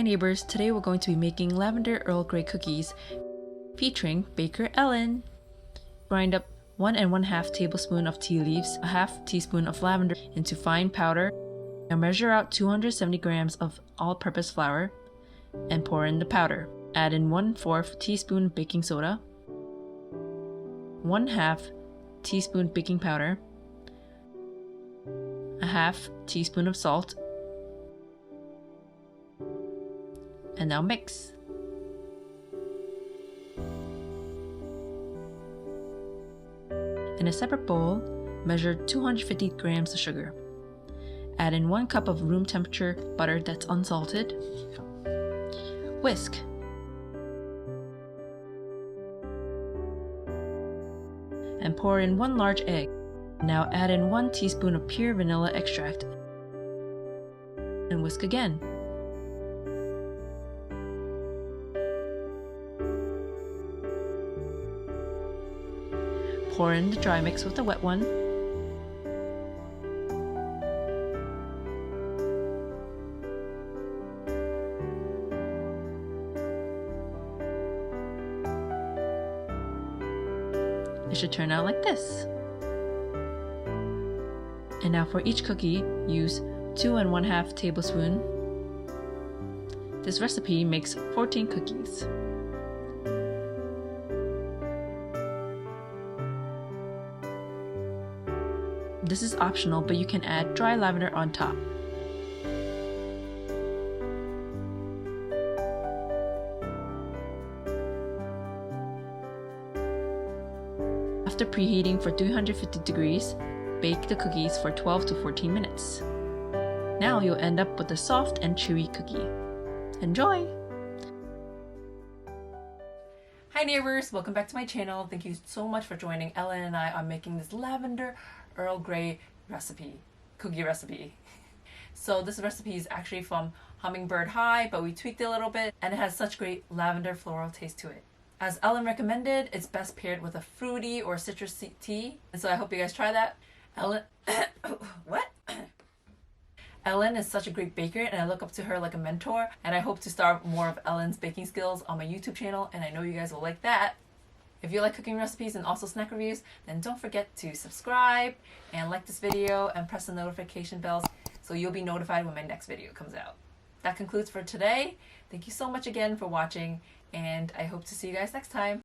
Hi neighbors, today we're going to be making Lavender Earl Grey cookies featuring Baker Ellen. Grind up 1 1/2 tablespoon of tea leaves, a half teaspoon of lavender into fine powder. Now measure out 270 grams of all-purpose flour and pour in the powder. Add in 1/4 teaspoon baking soda, 1/2 teaspoon baking powder, a half teaspoon of salt, and now mix. In a separate bowl, measure 250 grams of sugar. Add in 1 cup of room temperature butter that's unsalted. Whisk. And pour in 1 large egg. Now add in 1 teaspoon of pure vanilla extract. And whisk again. Pour in the dry mix with the wet one. It should turn out like this. And now for each cookie, use 2 1/2 tablespoon. This recipe makes 14 cookies. This is optional, but you can add dry lavender on top. After preheating for 350 degrees, bake the cookies for 12 to 14 minutes. Now you'll end up with a soft and chewy cookie. Enjoy! Hi neighbors, welcome back to my channel. Thank you so much for joining Ellen and I on making this Lavender Earl Grey cookie recipe. So this recipe is actually from Hummingbird High, but we tweaked it a little bit and it has such great lavender floral taste to it. As Ellen recommended, it's best paired with a fruity or citrus tea. And so I hope you guys try that. Ellen, what? Ellen is such a great baker and I look up to her like a mentor, and I hope to start more of Ellen's baking skills on my YouTube channel, and I know you guys will like that. If you like cooking recipes and also snack reviews, then don't forget to subscribe and like this video and press the notification bells so you'll be notified when my next video comes out. That concludes for today. Thank you so much again for watching, and I hope to see you guys next time.